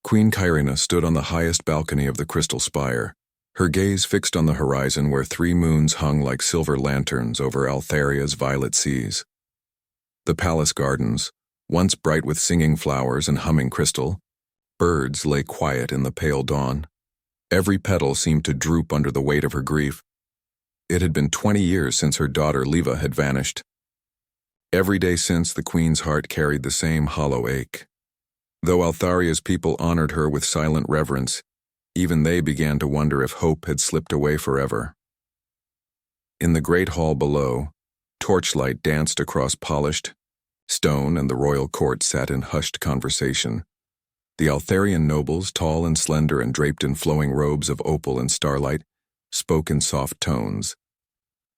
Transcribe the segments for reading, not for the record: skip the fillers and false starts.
Queen Kyrena stood on the highest balcony of the crystal spire, her gaze fixed on the horizon where 3 moons hung like silver lanterns over Altharia's violet seas. The palace gardens, once bright with singing flowers and humming crystal, birds lay quiet in the pale dawn. Every petal seemed to droop under the weight of her grief. It had been 20 years since her daughter Leva had vanished. Every day since, the queen's heart carried the same hollow ache. Though Altharia's people honored her with silent reverence, even they began to wonder if hope had slipped away forever. In the great hall below, torchlight danced across polished stone, and the royal court sat in hushed conversation. The Altharian nobles, tall and slender and draped in flowing robes of opal and starlight, spoke in soft tones.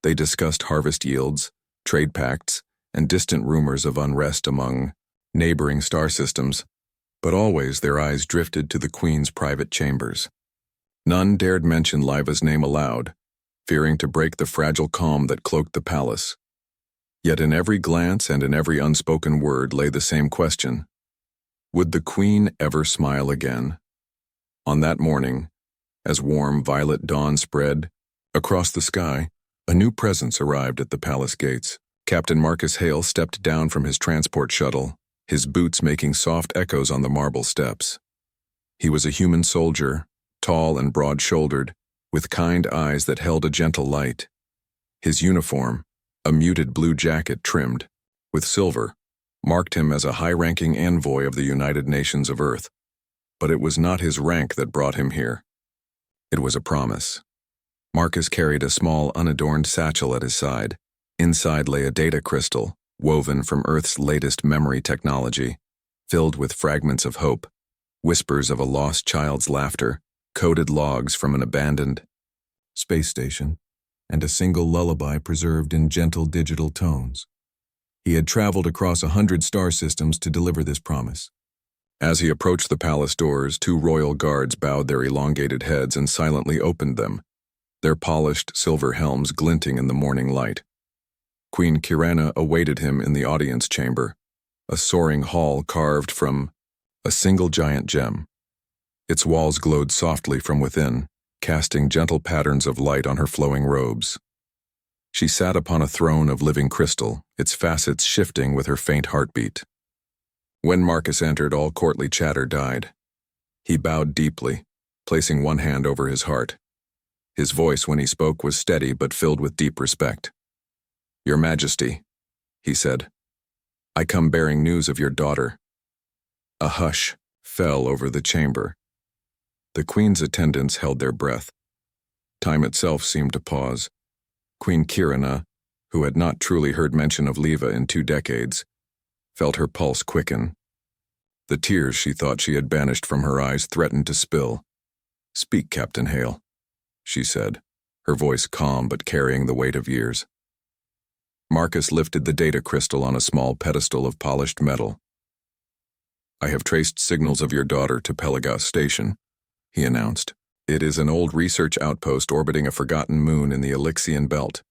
They discussed harvest yields, trade pacts, and distant rumors of unrest among neighboring star systems, but always their eyes drifted to the queen's private chambers. None dared mention Liva's name aloud, fearing to break the fragile calm that cloaked the palace. Yet in every glance and in every unspoken word lay the same question: would the queen ever smile again? On that morning, as warm violet dawn spread across the sky, a new presence arrived at the palace gates. Captain Marcus Hale stepped down from his transport shuttle, his boots making soft echoes on the marble steps. He was a human soldier, tall and broad-shouldered, with kind eyes that held a gentle light. His uniform, a muted blue jacket trimmed with silver, marked him as a high-ranking envoy of the United Nations of Earth. But it was not his rank that brought him here. It was a promise. Marcus carried a small, unadorned satchel at his side. Inside lay a data crystal, woven from Earth's latest memory technology, filled with fragments of hope, whispers of a lost child's laughter, coded logs from an abandoned space station, and a single lullaby preserved in gentle digital tones. He had traveled across 100 star systems to deliver this promise. As he approached the palace doors, 2 royal guards bowed their elongated heads and silently opened them, their polished silver helms glinting in the morning light. Queen Kyrena awaited him in the audience chamber, a soaring hall carved from a single giant gem. Its walls glowed softly from within, casting gentle patterns of light on her flowing robes. She sat upon a throne of living crystal, its facets shifting with her faint heartbeat. When Marcus entered, all courtly chatter died. He bowed deeply, placing one hand over his heart. His voice when he spoke was steady but filled with deep respect. "Your Majesty," he said, "I come bearing news of your daughter." A hush fell over the chamber. The queen's attendants held their breath. Time itself seemed to pause. Queen Kyrena, who had not truly heard mention of Leva in 2 decades, felt her pulse quicken. The tears she thought she had banished from her eyes threatened to spill. "Speak, Captain Hale," she said, her voice calm but carrying the weight of years. Marcus lifted the data crystal on a small pedestal of polished metal. "I have traced signals of your daughter to Pelagos Station," he announced. "It is an old research outpost orbiting a forgotten moon in the Elixian belt.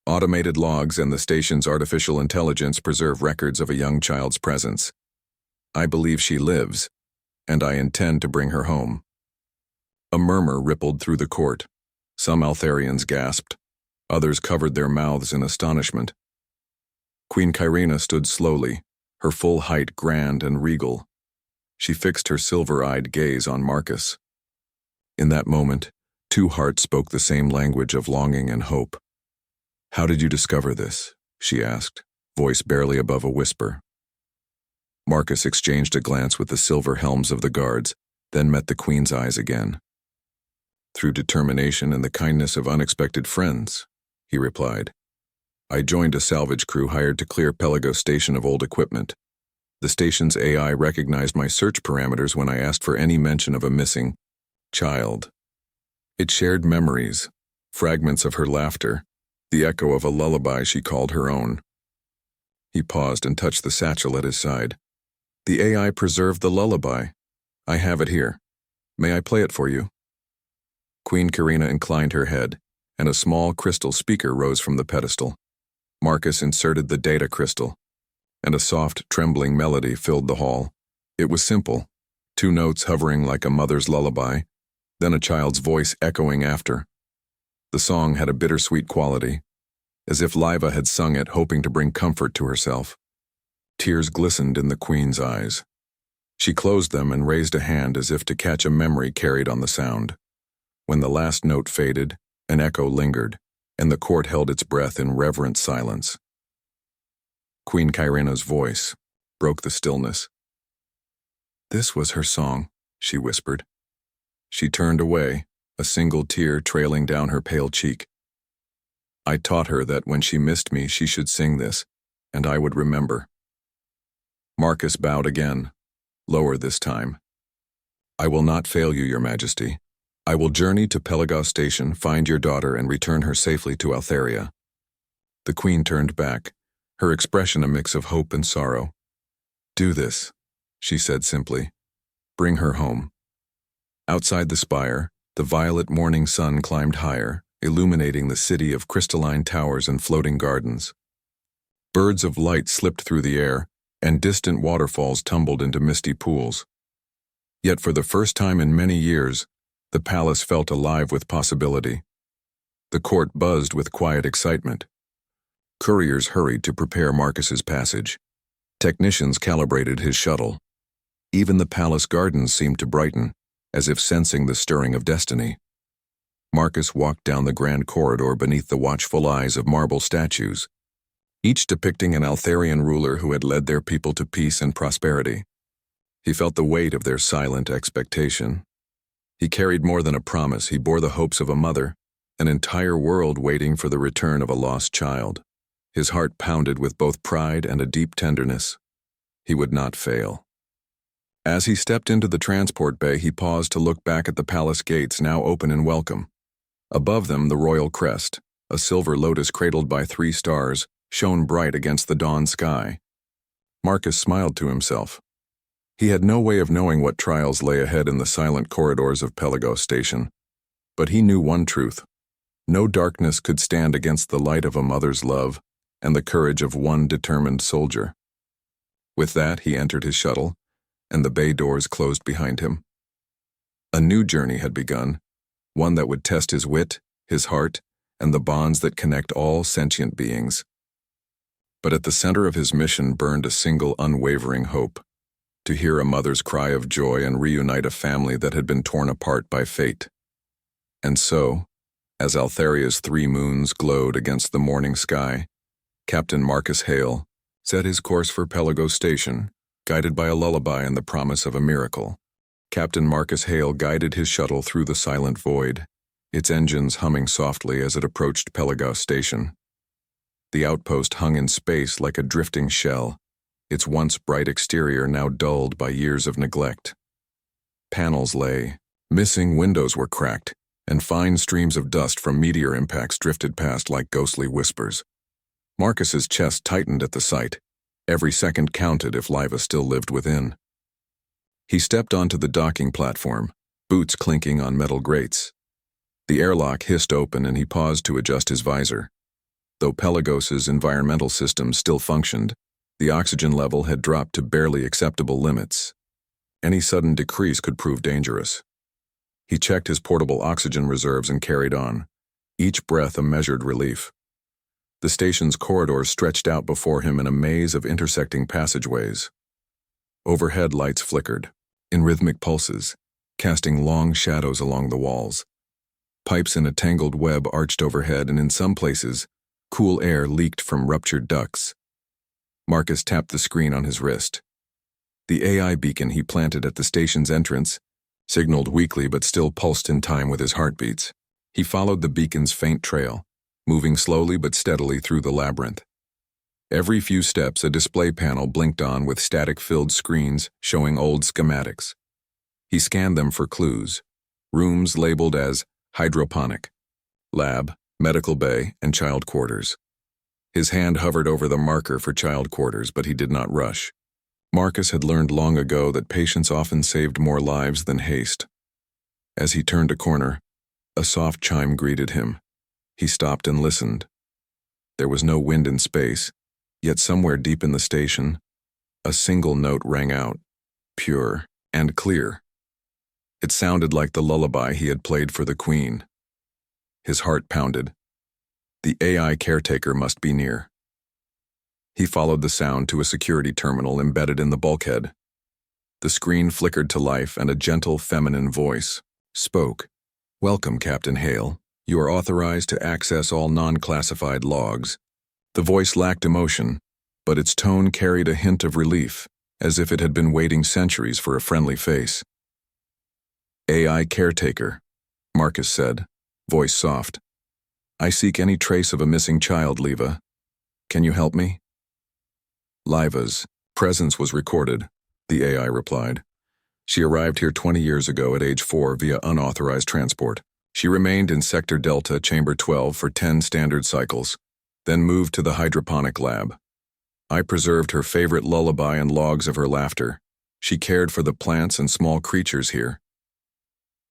Automated logs and the station's artificial intelligence preserve records of a young child's presence. I believe she lives, and I intend to bring her home." A murmur rippled through the court. Some Altharians gasped. Others covered their mouths in astonishment. Queen Kyrena stood slowly, her full height grand and regal. She fixed her silver-eyed gaze on Marcus. In that moment, 2 hearts spoke the same language of longing and hope. "How did you discover this?" she asked, voice barely above a whisper. Marcus exchanged a glance with the silver helms of the guards, then met the queen's eyes again. "Through determination and the kindness of unexpected friends," he replied. "I joined a salvage crew hired to clear Pelagos Station of old equipment. The station's AI recognized my search parameters when I asked for any mention of a missing child. It shared memories, fragments of her laughter, the echo of a lullaby she called her own." He paused and touched the satchel at his side. "The AI preserved the lullaby. I have it here. May I play it for you?" Queen Kyrena inclined her head, and a small crystal speaker rose from the pedestal. Marcus inserted the data crystal, and a soft, trembling melody filled the hall. It was simple, 2 notes hovering like a mother's lullaby, then a child's voice echoing after. The song had a bittersweet quality, as if Liva had sung it hoping to bring comfort to herself. Tears glistened in the queen's eyes. She closed them and raised a hand as if to catch a memory carried on the sound. When the last note faded, an echo lingered, and the court held its breath in reverent silence. Queen Kyrina's voice broke the stillness. "This was her song," she whispered. She turned away, a single tear trailing down her pale cheek. "I taught her that when she missed me she should sing this, and I would remember." Marcus bowed again, lower this time. "I will not fail you, Your Majesty. I will journey to Pelagos Station, find your daughter, and return her safely to Altheria." The queen turned back, her expression a mix of hope and sorrow. "Do this," she said simply. "Bring her home." Outside the spire, the violet morning sun climbed higher, illuminating the city of crystalline towers and floating gardens. Birds of light slipped through the air, and distant waterfalls tumbled into misty pools. Yet for the first time in many years, the palace felt alive with possibility. The court buzzed with quiet excitement. Couriers hurried to prepare Marcus's passage. Technicians calibrated his shuttle. Even the palace gardens seemed to brighten, as if sensing the stirring of destiny. Marcus walked down the grand corridor beneath the watchful eyes of marble statues, each depicting an Altharian ruler who had led their people to peace and prosperity. He felt the weight of their silent expectation. He carried more than a promise, he bore the hopes of a mother, an entire world waiting for the return of a lost child. His heart pounded with both pride and a deep tenderness. He would not fail. As he stepped into the transport bay, he paused to look back at the palace gates, now open in welcome. Above them, the royal crest, a silver lotus cradled by 3 stars, shone bright against the dawn sky. Marcus smiled to himself. He had no way of knowing what trials lay ahead in the silent corridors of Pelagos Station. But he knew one truth. No darkness could stand against the light of a mother's love and the courage of one determined soldier. With that, he entered his shuttle, and the bay doors closed behind him. A new journey had begun, one that would test his wit, his heart, and the bonds that connect all sentient beings. But at the center of his mission burned a single unwavering hope: to hear a mother's cry of joy and reunite a family that had been torn apart by fate. And so, as Altharia's 3 moons glowed against the morning sky, Captain Marcus Hale set his course for Pelagos Station, guided by a lullaby and the promise of a miracle. Captain Marcus Hale guided his shuttle through the silent void, its engines humming softly as it approached Pelagos Station. The outpost hung in space like a drifting shell, its once bright exterior now dulled by years of neglect. Panels lay, missing windows were cracked, and fine streams of dust from meteor impacts drifted past like ghostly whispers. Marcus's chest tightened at the sight. Every second counted if Liva still lived within. He stepped onto the docking platform, boots clinking on metal grates. The airlock hissed open and he paused to adjust his visor. Though Pelagos's environmental system still functioned, the oxygen level had dropped to barely acceptable limits. Any sudden decrease could prove dangerous. He checked his portable oxygen reserves and carried on, each breath a measured relief. The station's corridors stretched out before him in a maze of intersecting passageways. Overhead lights flickered, in rhythmic pulses, casting long shadows along the walls. Pipes in a tangled web arched overhead, and in some places, cool air leaked from ruptured ducts. Marcus tapped the screen on his wrist. The AI beacon he planted at the station's entrance signaled weakly but still pulsed in time with his heartbeats. He followed the beacon's faint trail, moving slowly but steadily through the labyrinth. Every few steps, a display panel blinked on with static-filled screens showing old schematics. He scanned them for clues: rooms labeled as hydroponic, lab, medical bay, and child quarters. His hand hovered over the marker for child quarters, but he did not rush. Marcus had learned long ago that patience often saved more lives than haste. As he turned a corner, a soft chime greeted him. He stopped and listened. There was no wind in space, yet somewhere deep in the station, a single note rang out, pure, and clear. It sounded like the lullaby he had played for the Queen. His heart pounded. The AI caretaker must be near. He followed the sound to a security terminal embedded in the bulkhead. The screen flickered to life and a gentle feminine voice spoke. "Welcome, Captain Hale. You are authorized to access all non-classified logs." The voice lacked emotion, but its tone carried a hint of relief, as if it had been waiting centuries for a friendly face. "AI caretaker," Marcus said, voice soft. "I seek any trace of a missing child, Liva. Can you help me?" Liva's presence was recorded, the AI replied. "She arrived here 20 years ago at age 4 via unauthorized transport. She remained in Sector Delta, Chamber 12 for 10 standard cycles, then moved to the hydroponic lab. I preserved her favorite lullaby and logs of her laughter. She cared for the plants and small creatures here."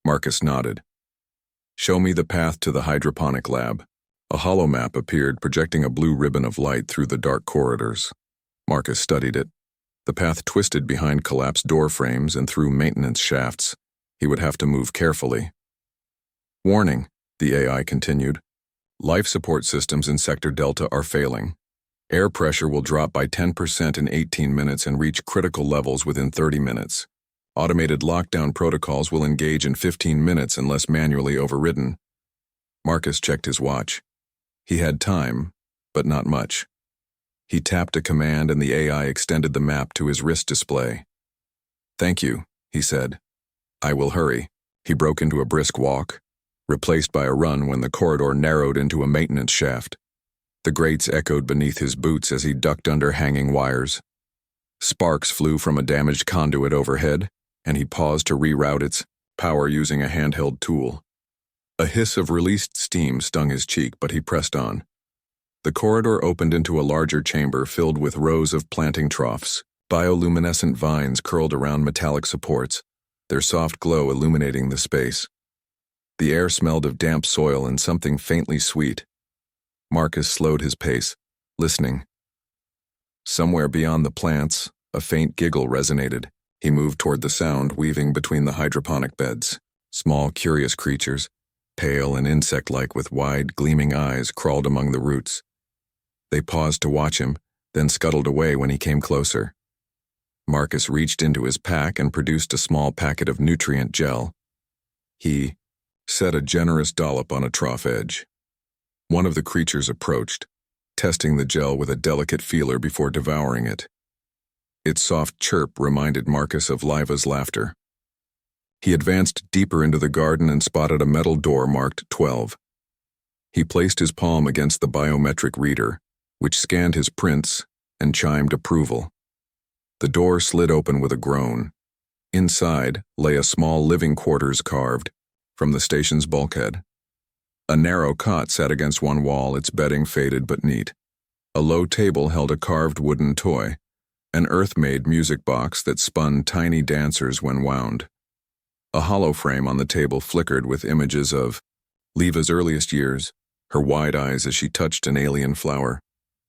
Marcus nodded. "Show me the path to the hydroponic lab." A holomap appeared, projecting a blue ribbon of light through the dark corridors. Marcus studied it. The path twisted behind collapsed door frames and through maintenance shafts. He would have to move carefully. "Warning," the AI continued. "Life support systems in Sector Delta are failing. Air pressure will drop by 10% in 18 minutes and reach critical levels within 30 minutes. Automated lockdown protocols will engage in 15 minutes unless manually overridden." Marcus checked his watch. He had time, but not much. He tapped a command and the AI extended the map to his wrist display. "Thank you," he said. "I will hurry." He broke into a brisk walk, replaced by a run when the corridor narrowed into a maintenance shaft. The grates echoed beneath his boots as he ducked under hanging wires. Sparks flew from a damaged conduit overhead, and he paused to reroute its power using a handheld tool. A hiss of released steam stung his cheek, but he pressed on. The corridor opened into a larger chamber filled with rows of planting troughs. Bioluminescent vines curled around metallic supports, their soft glow illuminating the space. The air smelled of damp soil and something faintly sweet. Marcus slowed his pace, listening. Somewhere beyond the plants, a faint giggle resonated. He moved toward the sound, weaving between the hydroponic beds. Small, curious creatures, pale and insect-like with wide, gleaming eyes, crawled among the roots. They paused to watch him, then scuttled away when he came closer. Marcus reached into his pack and produced a small packet of nutrient gel. He set a generous dollop on a trough edge. One of the creatures approached, testing the gel with a delicate feeler before devouring it. Its soft chirp reminded Marcus of Liva's laughter. He advanced deeper into the garden and spotted a metal door marked 12. He placed his palm against the biometric reader, which scanned his prints and chimed approval. The door slid open with a groan. Inside lay a small living quarters carved from the station's bulkhead. A narrow cot sat against one wall, its bedding faded but neat. A low table held a carved wooden toy, an earth-made music box that spun tiny dancers when wound. A hollow frame on the table flickered with images of Liva's earliest years, her wide eyes as she touched an alien flower,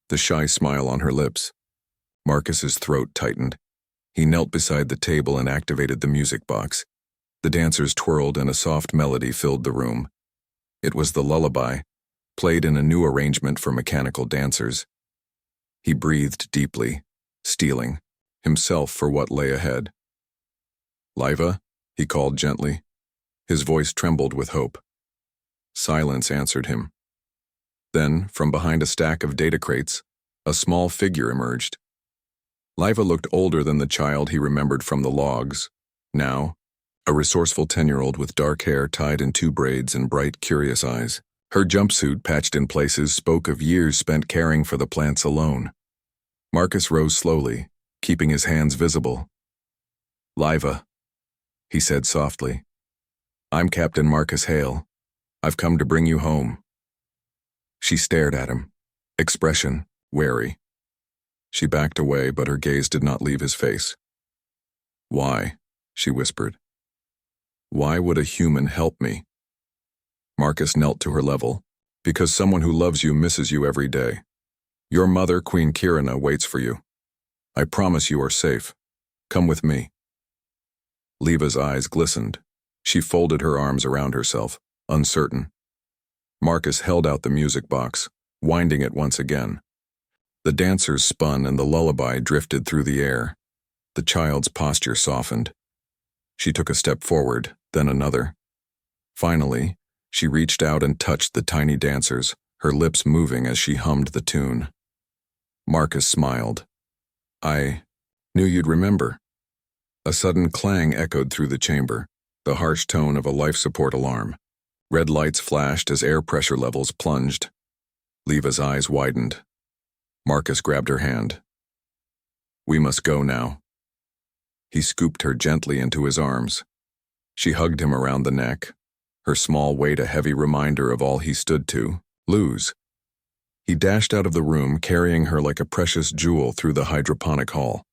the shy smile on her lips. Marcus's throat tightened. He knelt beside the table and activated the music box. The dancers twirled and a soft melody filled the room. It was the lullaby, played in a new arrangement for mechanical dancers. He breathed deeply, steeling himself for what lay ahead. "Liva?" he called gently. His voice trembled with hope. Silence answered him. Then, from behind a stack of data crates, a small figure emerged. Liva looked older than the child he remembered from the logs. Now, a resourceful 10-year-old with dark hair tied in 2 braids and bright, curious eyes. Her jumpsuit, patched in places, spoke of years spent caring for the plants alone. Marcus rose slowly, keeping his hands visible. "Liva," he said softly. "I'm Captain Marcus Hale. I've come to bring you home." She stared at him, expression wary. She backed away, but her gaze did not leave his face. "Why?" she whispered. "Why would a human help me?" Marcus knelt to her level. "Because someone who loves you misses you every day. Your mother, Queen Kirina, waits for you. I promise you are safe. Come with me." Leva's eyes glistened. She folded her arms around herself, uncertain. Marcus held out the music box, winding it once again. The dancers spun and the lullaby drifted through the air. The child's posture softened. She took a step forward, then another. Finally, she reached out and touched the tiny dancers, her lips moving as she hummed the tune. Marcus smiled. "I knew you'd remember." A sudden clang echoed through the chamber, the harsh tone of a life support alarm. Red lights flashed as air pressure levels plunged. Leva's eyes widened. Marcus grabbed her hand. "We must go now." He scooped her gently into his arms. She hugged him around the neck, her small weight a heavy reminder of all he stood to lose. He dashed out of the room, carrying her like a precious jewel through the hydroponic hall.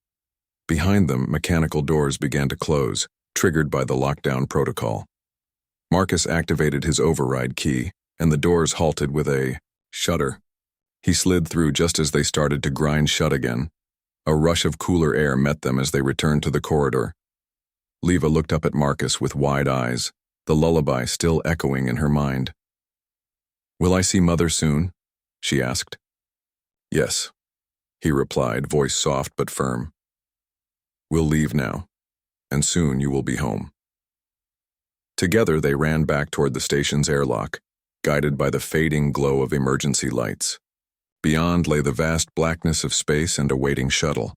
Behind them, mechanical doors began to close, triggered by the lockdown protocol. Marcus activated his override key, and the doors halted with a shudder. He slid through just as they started to grind shut again. A rush of cooler air met them as they returned to the corridor. Leva looked up at Marcus with wide eyes, the lullaby still echoing in her mind. "Will I see Mother soon?" she asked. "Yes," he replied, voice soft but firm. "We'll leave now, and soon you will be home." Together they ran back toward the station's airlock, guided by the fading glow of emergency lights. Beyond lay the vast blackness of space and a waiting shuttle.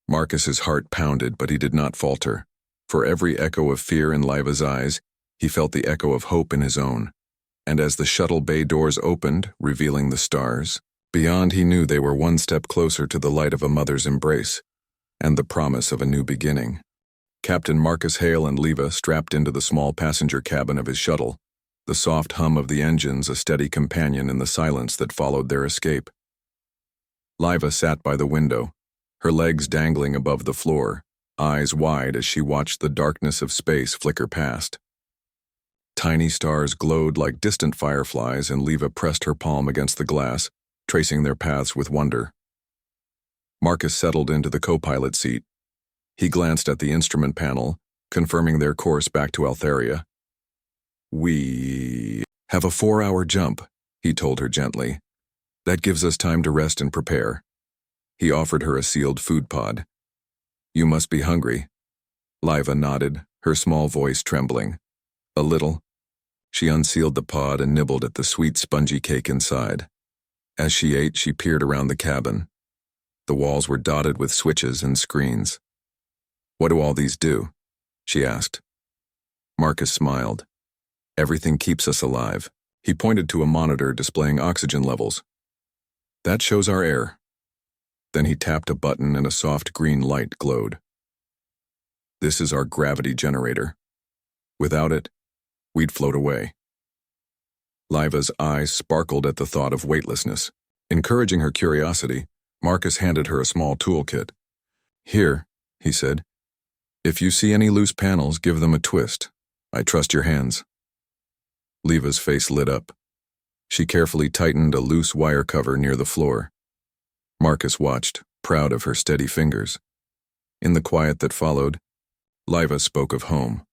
Marcus's heart pounded, but he did not falter. For every echo of fear in Leva's eyes, he felt the echo of hope in his own. And as the shuttle bay doors opened, revealing the stars, beyond he knew they were one step closer to the light of a mother's embrace, and the promise of a new beginning. Captain Marcus Hale and Leva strapped into the small passenger cabin of his shuttle, the soft hum of the engines a steady companion in the silence that followed their escape. Leva sat by the window, her legs dangling above the floor, eyes wide as she watched the darkness of space flicker past. Tiny stars glowed like distant fireflies, and Leva pressed her palm against the glass, tracing their paths with wonder. Marcus settled into the co-pilot seat. He glanced at the instrument panel, confirming their course back to Altheria. "We have a 4-hour jump," he told her gently. "That gives us time to rest and prepare." He offered her a sealed food pod. "You must be hungry." Leva nodded, her small voice trembling. "A little." She unsealed the pod and nibbled at the sweet, spongy cake inside. As she ate, she peered around the cabin. The walls were dotted with switches and screens. "What do all these do?" she asked. Marcus smiled. "Everything keeps us alive." He pointed to a monitor displaying oxygen levels. "That shows our air." Then he tapped a button and a soft green light glowed. "This is our gravity generator. Without it, we'd float away." Leva's eyes sparkled at the thought of weightlessness. Encouraging her curiosity, Marcus handed her a small toolkit. "Here," he said. "If you see any loose panels, give them a twist. I trust your hands." Leva's face lit up. She carefully tightened a loose wire cover near the floor. Marcus watched, proud of her steady fingers. In the quiet that followed, Leva spoke of home.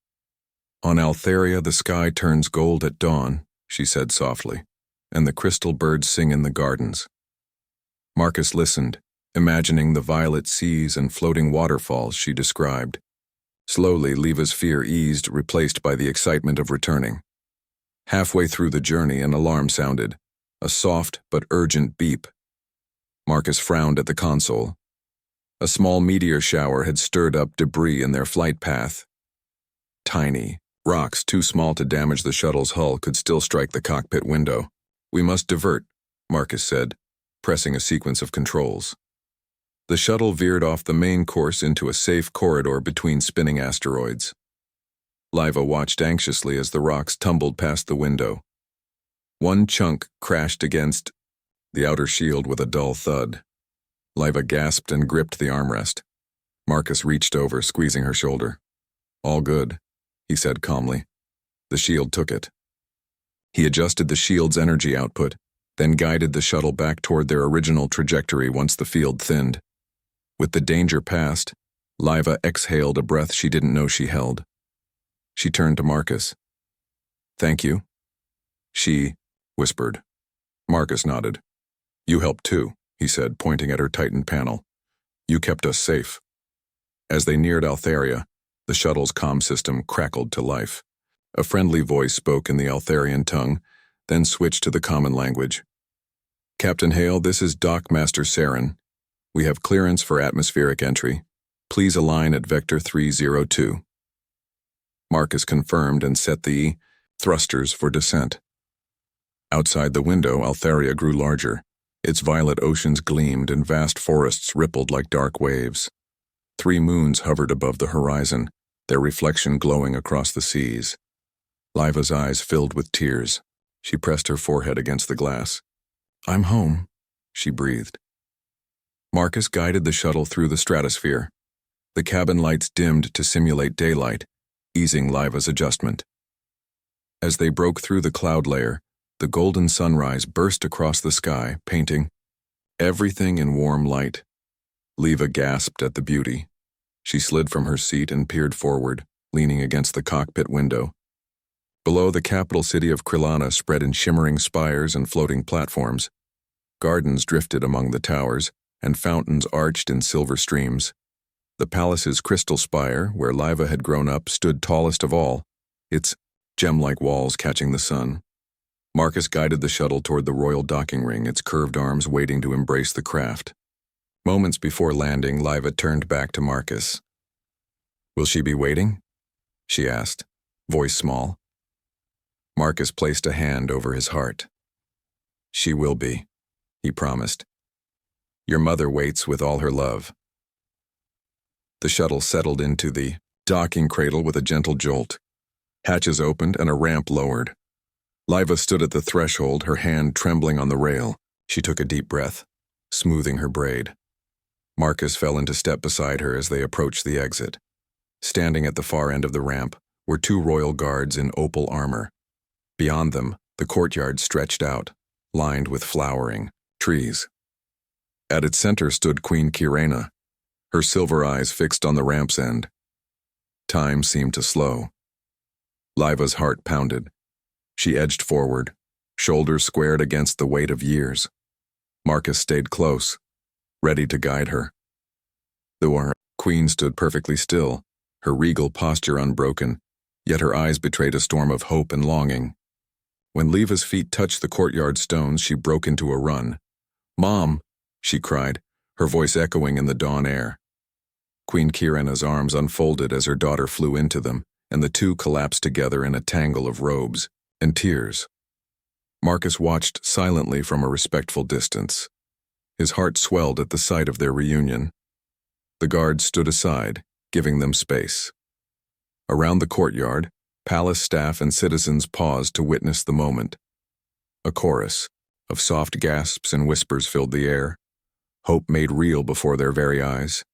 "On Altheria the sky turns gold at dawn," she said softly, "and the crystal birds sing in the gardens." Marcus listened, imagining the violet seas and floating waterfalls she described. Slowly, Leva's fear eased, replaced by the excitement of returning. Halfway through the journey, an alarm sounded, a soft but urgent beep. Marcus frowned at the console. A small meteor shower had stirred up debris in their flight path. Tiny rocks too small to damage the shuttle's hull could still strike the cockpit window. "We must divert," Marcus said, pressing a sequence of controls. The shuttle veered off the main course into a safe corridor between spinning asteroids. Leva watched anxiously as the rocks tumbled past the window. One chunk crashed against the outer shield with a dull thud. Leva gasped and gripped the armrest. Marcus reached over, squeezing her shoulder. "All good," he said calmly. The shield took it. He adjusted the shield's energy output, then guided the shuttle back toward their original trajectory once the field thinned. With the danger past, Leva exhaled a breath she didn't know she held. She turned to Marcus. "Thank you." "She," whispered. Marcus nodded. "You helped too," he said, pointing at her tightened panel. "You kept us safe." As they neared Altheria, the shuttle's comm system crackled to life. A friendly voice spoke in the Altharian tongue, then switched to the common language. "Captain Hale, this is Dock Master Saren. We have clearance for atmospheric entry. Please align at Vector 302. Marcus confirmed and set the thrusters for descent. Outside the window, Altheria grew larger. Its violet oceans gleamed and vast forests rippled like dark waves. 3 moons hovered above the horizon, their reflection glowing across the seas. Liva's eyes filled with tears. She pressed her forehead against the glass. "I'm home," she breathed. Marcus guided the shuttle through the stratosphere. The cabin lights dimmed to simulate daylight, easing Liva's adjustment. As they broke through the cloud layer, the golden sunrise burst across the sky, painting everything in warm light. Liva gasped at the beauty. She slid from her seat and peered forward, leaning against the cockpit window. Below, the capital city of Krillana spread in shimmering spires and floating platforms. Gardens drifted among the towers, and fountains arched in silver streams. The palace's crystal spire, where Liva had grown up, stood tallest of all, its gem-like walls catching the sun. Marcus guided the shuttle toward the royal docking ring, its curved arms waiting to embrace the craft. Moments before landing, Liva turned back to Marcus. "Will she be waiting?" she asked, voice small. Marcus placed a hand over his heart. "She will be," he promised. "Your mother waits with all her love." The shuttle settled into the docking cradle with a gentle jolt. Hatches opened and a ramp lowered. Liva stood at the threshold, her hand trembling on the rail. She took a deep breath, smoothing her braid. Marcus fell into step beside her as they approached the exit. Standing at the far end of the ramp were 2 royal guards in opal armor. Beyond them, the courtyard stretched out, lined with flowering trees. At its center stood Queen Kirena, her silver eyes fixed on the ramp's end. Time seemed to slow. Liva's heart pounded. She edged forward, shoulders squared against the weight of years. Marcus stayed close, ready to guide her. The queen stood perfectly still, her regal posture unbroken, yet her eyes betrayed a storm of hope and longing. When Liva's feet touched the courtyard stones, she broke into a run. "Mom!" she cried, her voice echoing in the dawn air. Queen Kirena's arms unfolded as her daughter flew into them, and the 2 collapsed together in a tangle of robes and tears. Marcus watched silently from a respectful distance. His heart swelled at the sight of their reunion. The guards stood aside, giving them space. Around the courtyard, palace staff and citizens paused to witness the moment. A chorus of soft gasps and whispers filled the air, hope made real before their very eyes.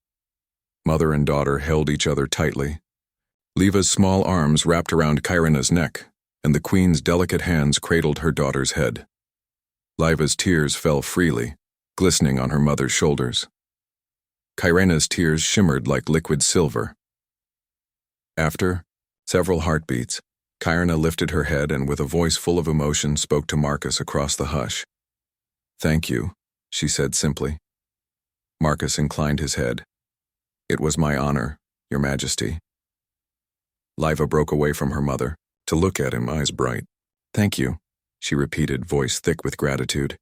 Mother and daughter held each other tightly. Liva's small arms wrapped around Kirena's neck, and the queen's delicate hands cradled her daughter's head. Liva's tears fell freely, glistening on her mother's shoulders. Kirena's tears shimmered like liquid silver. After several heartbeats, Kirena lifted her head and with a voice full of emotion spoke to Marcus across the hush. "Thank you," she said simply. Marcus inclined his head. "It was my honor, Your Majesty." Liva broke away from her mother, to look at him, eyes bright. "Thank you," she repeated, voice thick with gratitude.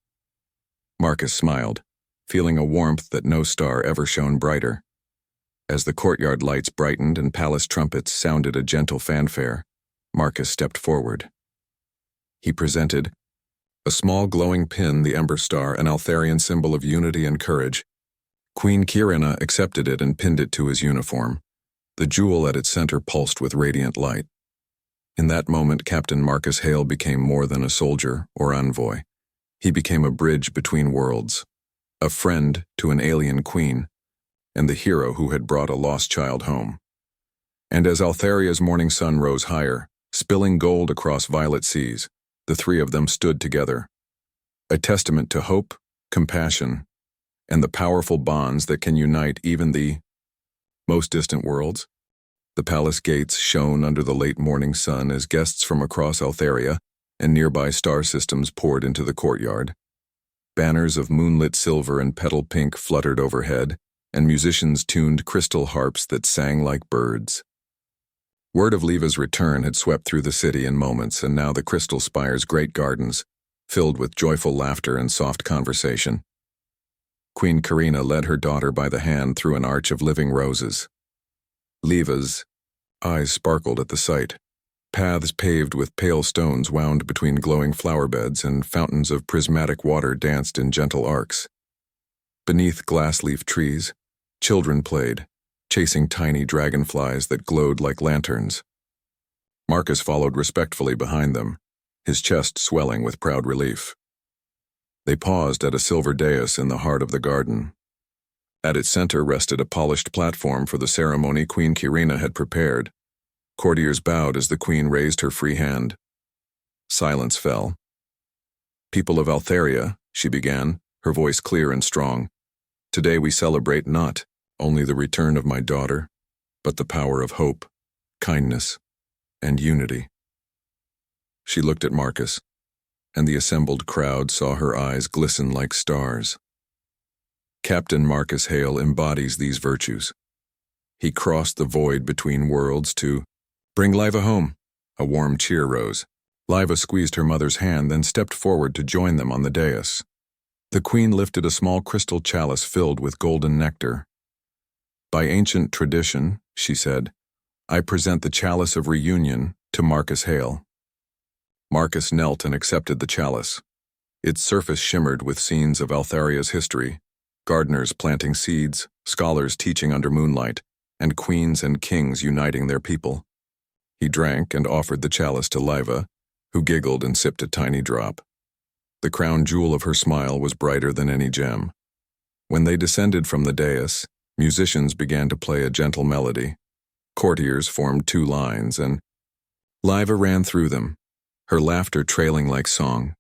Marcus smiled, feeling a warmth that no star ever shone brighter. As the courtyard lights brightened and palace trumpets sounded a gentle fanfare, Marcus stepped forward. He presented a small glowing pin, the Ember Star, an Altharian symbol of unity and courage. Queen Kirena accepted it and pinned it to his uniform. The jewel at its center pulsed with radiant light. In that moment, Captain Marcus Hale became more than a soldier or envoy. He became a bridge between worlds, a friend to an alien queen, and the hero who had brought a lost child home. And as Altharia's morning sun rose higher, spilling gold across violet seas, the 3 of them stood together, a testament to hope, compassion, and the powerful bonds that can unite even the most distant worlds. The palace gates shone under the late morning sun as guests from across Altheria and nearby star systems poured into the courtyard. Banners of moonlit silver and petal pink fluttered overhead, and musicians tuned crystal harps that sang like birds. Word of Leva's return had swept through the city in moments, and now the Crystal Spire's great gardens, filled with joyful laughter and soft conversation. Queen Karina led her daughter by the hand through an arch of living roses. Leva's eyes sparkled at the sight. Paths paved with pale stones wound between glowing flower beds, and fountains of prismatic water danced in gentle arcs. Beneath glass-leaf trees, children played, chasing tiny dragonflies that glowed like lanterns. Marcus followed respectfully behind them, his chest swelling with proud relief. They paused at a silver dais in the heart of the garden. At its center rested a polished platform for the ceremony Queen Karina had prepared. Courtiers bowed as the queen raised her free hand. Silence fell. "People of Altheria," she began, her voice clear and strong. "Today we celebrate not only the return of my daughter, but the power of hope, kindness, and unity." She looked at Marcus, and the assembled crowd saw her eyes glisten like stars. Captain Marcus Hale embodies these virtues. He crossed the void between worlds to bring Liva home. A warm cheer rose. Liva squeezed her mother's hand, then stepped forward to join them on the dais. The queen lifted a small crystal chalice filled with golden nectar. "By ancient tradition," she said, "I present the chalice of reunion to Marcus Hale." Marcus knelt and accepted the chalice. Its surface shimmered with scenes of Altharia's history, gardeners planting seeds, scholars teaching under moonlight, and queens and kings uniting their people. He drank and offered the chalice to Liva, who giggled and sipped a tiny drop. The crown jewel of her smile was brighter than any gem. When they descended from the dais, musicians began to play a gentle melody. Courtiers formed two lines, and Liva ran through them, her laughter trailing like song.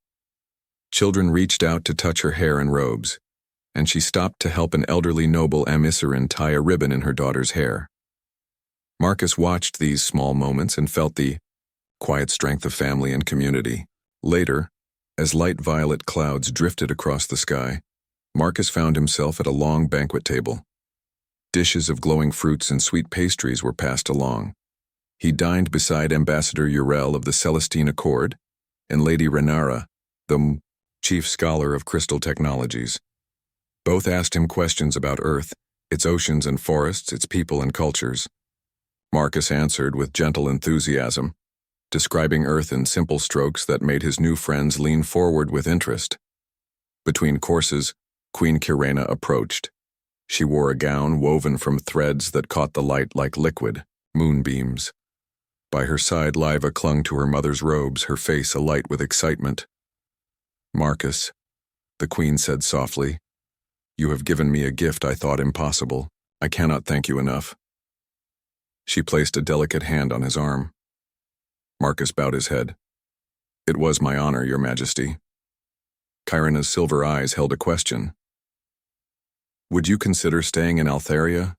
Children reached out to touch her hair and robes, and she stopped to help an elderly noble Amisarin tie a ribbon in her daughter's hair. Marcus watched these small moments and felt the quiet strength of family and community. Later, as light violet clouds drifted across the sky, Marcus found himself at a long banquet table. Dishes of glowing fruits and sweet pastries were passed along. He dined beside Ambassador Urel of the Celestine Accord and Lady Renara, the chief scholar of crystal technologies. Both asked him questions about Earth, its oceans and forests, its people and cultures. Marcus answered with gentle enthusiasm, describing Earth in simple strokes that made his new friends lean forward with interest. Between courses, Queen Karina approached. She wore a gown woven from threads that caught the light like liquid, moonbeams. By her side, Liva clung to her mother's robes, her face alight with excitement. "Marcus," the queen said softly, "you have given me a gift I thought impossible. I cannot thank you enough." She placed a delicate hand on his arm. Marcus bowed his head. "It was my honor, Your Majesty." Karina's silver eyes held a question. "Would you consider staying in Altheria?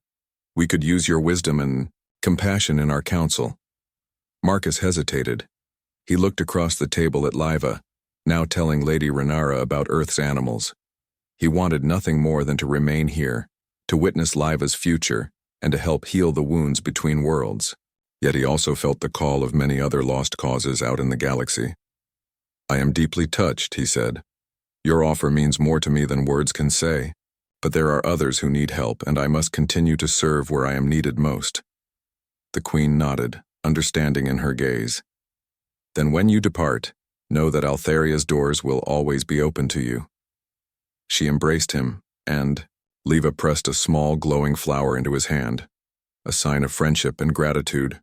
We could use your wisdom and compassion in our council." Marcus hesitated. He looked across the table at Liva, now telling Lady Renara about Earth's animals. He wanted nothing more than to remain here, to witness Liva's future, and to help heal the wounds between worlds. Yet he also felt the call of many other lost causes out in the galaxy. "I am deeply touched," he said. "Your offer means more to me than words can say, but there are others who need help, and I must continue to serve where I am needed most." The queen nodded, understanding in her gaze. "Then when you depart, know that Altharia's doors will always be open to you." She embraced him, and Liva pressed a small glowing flower into his hand, a sign of friendship and gratitude.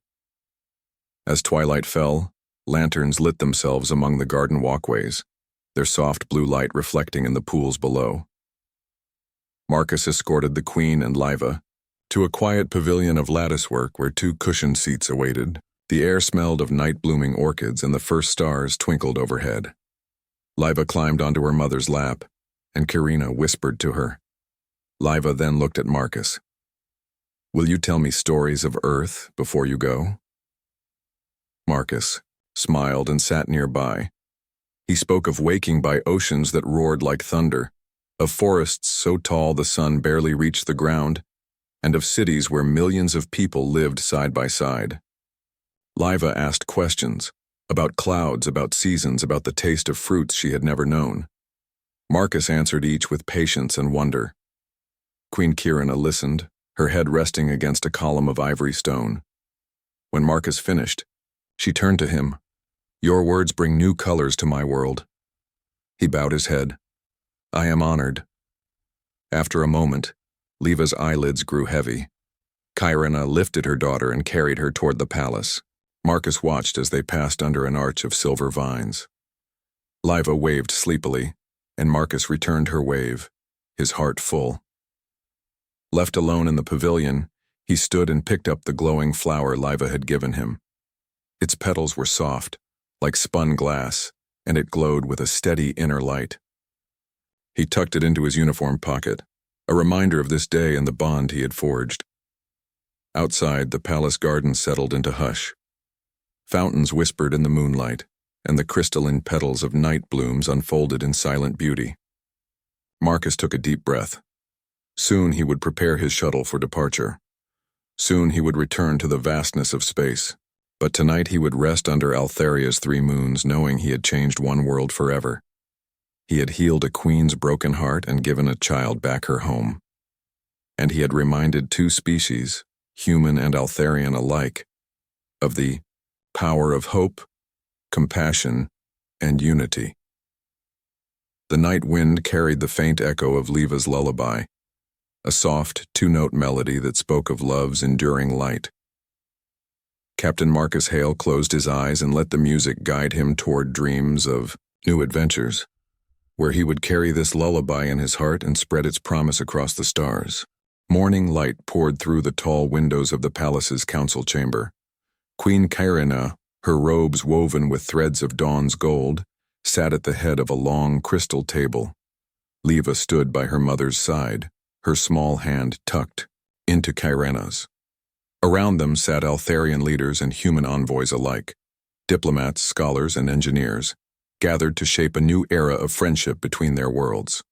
As twilight fell, lanterns lit themselves among the garden walkways, their soft blue light reflecting in the pools below. Marcus escorted the queen and Liva to a quiet pavilion of latticework where two cushioned seats awaited. The air smelled of night-blooming orchids and the first stars twinkled overhead. Liva climbed onto her mother's lap, and Karina whispered to her. Liva then looked at Marcus. Will you tell me stories of Earth before you go? Marcus smiled and sat nearby. He spoke of waking by oceans that roared like thunder, of forests so tall the sun barely reached the ground, and of cities where millions of people lived side by side. Liva asked questions about clouds, about seasons, about the taste of fruits she had never known. Marcus answered each with patience and wonder. Queen Kyrina listened, her head resting against a column of ivory stone. When Marcus finished, she turned to him. "Your words bring new colors to my world." He bowed his head. "I am honored." After a moment, Liva's eyelids grew heavy. Kyrina lifted her daughter and carried her toward the palace. Marcus watched as they passed under an arch of silver vines. Liva waved sleepily, and Marcus returned her wave, his heart full. Left alone in the pavilion, he stood and picked up the glowing flower Liva had given him. Its petals were soft, like spun glass, and it glowed with a steady inner light. He tucked it into his uniform pocket, a reminder of this day and the bond he had forged. Outside, the palace garden settled into hush. Fountains whispered in the moonlight, and the crystalline petals of night blooms unfolded in silent beauty. Marcus took a deep breath. Soon he would prepare his shuttle for departure. Soon he would return to the vastness of space. But tonight he would rest under Altharia's 3 moons, knowing he had changed one world forever. He had healed a queen's broken heart and given a child back her home. And he had reminded 2 species, human and Altharian alike, of the power of hope, compassion, and unity. The night wind carried the faint echo of Liva's lullaby, a soft 2-note melody that spoke of love's enduring light. Captain Marcus Hale closed his eyes and let the music guide him toward dreams of new adventures, where he would carry this lullaby in his heart and spread its promise across the stars. Morning light poured through the tall windows of the palace's council chamber. Queen Kyrina, her robes woven with threads of dawn's gold, sat at the head of a long crystal table. Liva stood by her mother's side, her small hand tucked into Kyrina's. Around them sat Altharian leaders and human envoys alike, diplomats, scholars, and engineers, gathered to shape a new era of friendship between their worlds.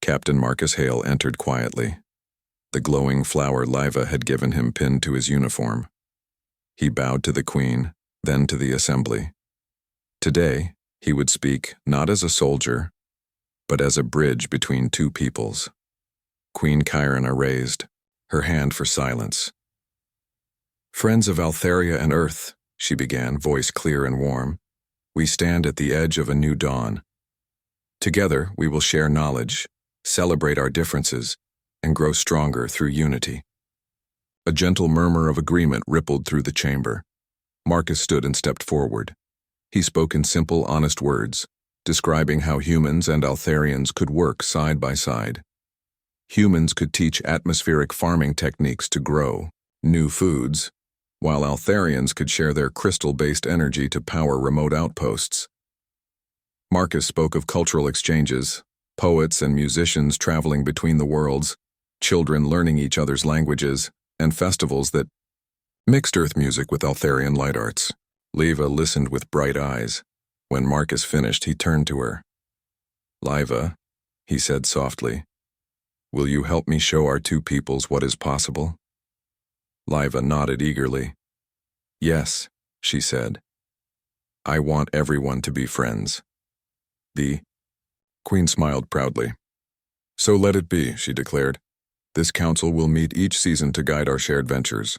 Captain Marcus Hale entered quietly, the glowing flower Liva had given him pinned to his uniform. He bowed to the Queen, then to the assembly. Today, he would speak not as a soldier, but as a bridge between 2 peoples. Queen Kyrina raised her hand for silence. "Friends of Altharia and Earth," she began, voice clear and warm, "we stand at the edge of a new dawn. Together, we will share knowledge, celebrate our differences, and grow stronger through unity." A gentle murmur of agreement rippled through the chamber. Marcus stood and stepped forward. He spoke in simple, honest words, describing how humans and Altharians could work side by side. Humans could teach atmospheric farming techniques to grow new foods, while Altharians could share their crystal-based energy to power remote outposts. Marcus spoke of cultural exchanges, poets and musicians traveling between the worlds, children learning each other's languages, and festivals that mixed Earth music with Altharian light arts. Liva listened with bright eyes. When Marcus finished, he turned to her. "Liva," he said softly, "will you help me show our 2 peoples what is possible?" Liva nodded eagerly. "Yes," she said. "I want everyone to be friends." The Queen smiled proudly. "So let it be," she declared. "This council will meet each season to guide our shared ventures.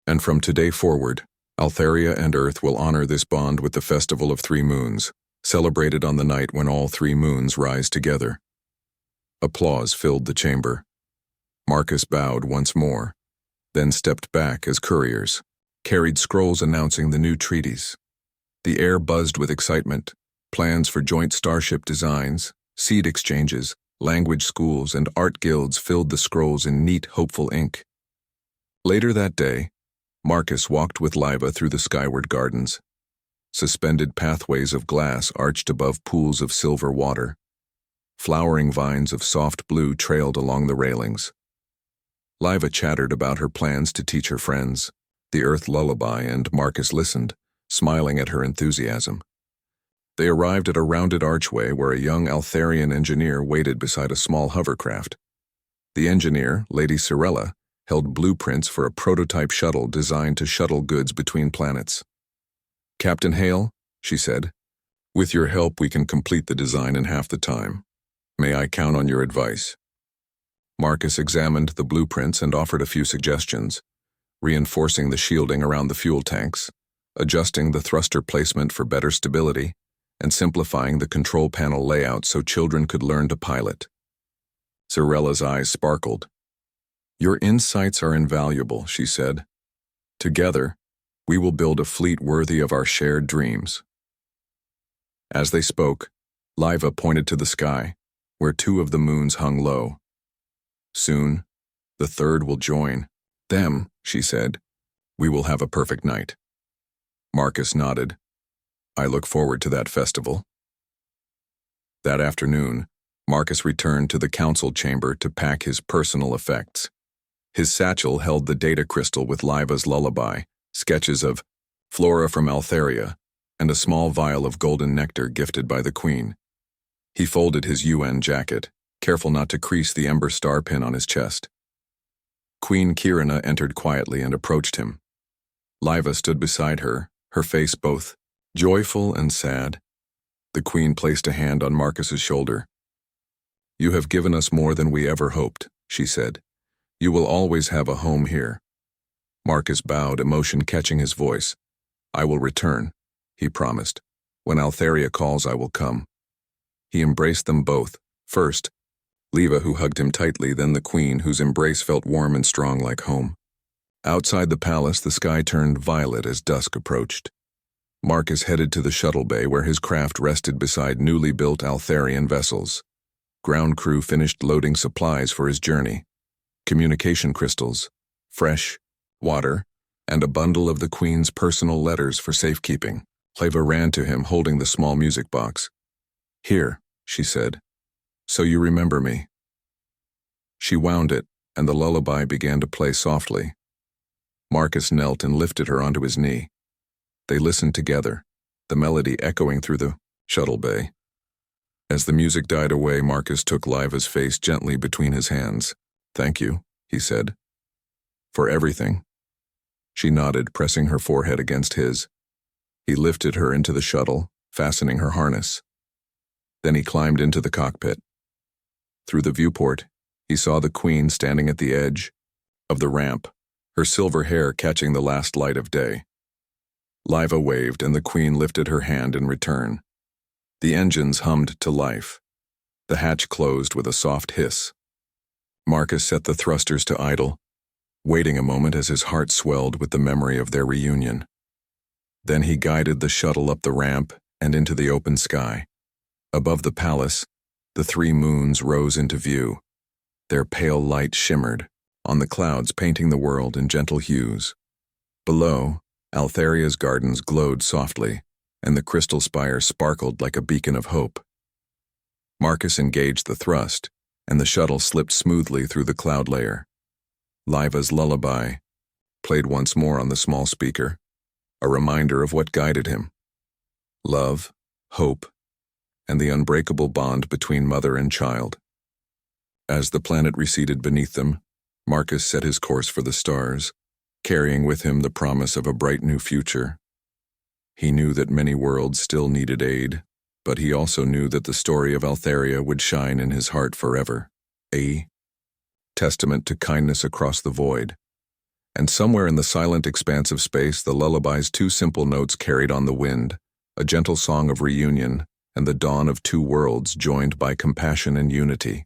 And from today forward, Altharia and Earth will honor this bond with the Festival of 3 Moons, celebrated on the night when all 3 moons rise together." Applause filled the chamber. Marcus bowed once more, then stepped back as couriers carried scrolls announcing the new treaties. The air buzzed with excitement. Plans for joint starship designs, seed exchanges, language schools, and art guilds filled the scrolls in neat, hopeful ink. Later that day, Marcus walked with Liva through the skyward gardens. Suspended pathways of glass arched above pools of silver water. Flowering vines of soft blue trailed along the railings. Liva chattered about her plans to teach her friends the Earth lullaby, and Marcus listened, smiling at her enthusiasm. They arrived at a rounded archway where a young Altharian engineer waited beside a small hovercraft. The engineer, Lady Sorella, held blueprints for a prototype shuttle designed to shuttle goods between planets. "Captain Hale," she said, "with your help we can complete the design in half the time. May I count on your advice?" Marcus examined the blueprints and offered a few suggestions, reinforcing the shielding around the fuel tanks, adjusting the thruster placement for better stability, and simplifying the control panel layout so children could learn to pilot. Sorella's eyes sparkled. "Your insights are invaluable," she said. "Together, we will build a fleet worthy of our shared dreams." As they spoke, Liva pointed to the sky, where two of the moons hung low. "Soon, the third will join them," she said. "We will have a perfect night." Marcus nodded. "I look forward to that festival." That afternoon, Marcus returned to the council chamber to pack his personal effects. His satchel held the data crystal with Liva's lullaby, sketches of flora from Altharia, and a small vial of golden nectar gifted by the Queen. He folded his UN jacket, careful not to crease the ember star pin on his chest. Queen Kirina entered quietly and approached him. Liva stood beside her, her face both joyful and sad. The Queen placed a hand on Marcus's shoulder. "You have given us more than we ever hoped," she said. "You will always have a home here." Marcus bowed, emotion catching his voice. "I will return," he promised. "When Altharia calls, I will come." He embraced them both, first Liva, who hugged him tightly, then the Queen, whose embrace felt warm and strong like home. Outside the palace, the sky turned violet as dusk approached. Marcus headed to the shuttle bay where his craft rested beside newly built Altharian vessels. Ground crew finished loading supplies for his journey. Communication crystals, fresh, water, and a bundle of the Queen's personal letters for safekeeping. Liva ran to him, holding the small music box. "Here," she said. "So you remember me." She wound it, and the lullaby began to play softly. Marcus knelt and lifted her onto his knee. They listened together, the melody echoing through the shuttle bay. As the music died away, Marcus took Liva's face gently between his hands. "Thank you," he said. "For everything." She nodded, pressing her forehead against his. He lifted her into the shuttle, fastening her harness. Then he climbed into the cockpit. Through the viewport, he saw the Queen standing at the edge of the ramp, her silver hair catching the last light of day. Liva waved, and the Queen lifted her hand in return. The engines hummed to life. The hatch closed with a soft hiss. Marcus set the thrusters to idle, waiting a moment as his heart swelled with the memory of their reunion. Then he guided the shuttle up the ramp and into the open sky. Above the palace, the three moons rose into view. Their pale light shimmered on the clouds, painting the world in gentle hues. Below, Altharia's gardens glowed softly, and the crystal spire sparkled like a beacon of hope. Marcus engaged the thrust, and the shuttle slipped smoothly through the cloud layer. Liva's lullaby played once more on the small speaker, a reminder of what guided him: love, hope, and the unbreakable bond between mother and child. As the planet receded beneath them, Marcus set his course for the stars, carrying with him the promise of a bright new future. He knew that many worlds still needed aid, but he also knew that the story of Altharia would shine in his heart forever, a testament to kindness across the void. And somewhere in the silent expanse of space, the lullaby's two simple notes carried on the wind, a gentle song of reunion and the dawn of two worlds joined by compassion and unity.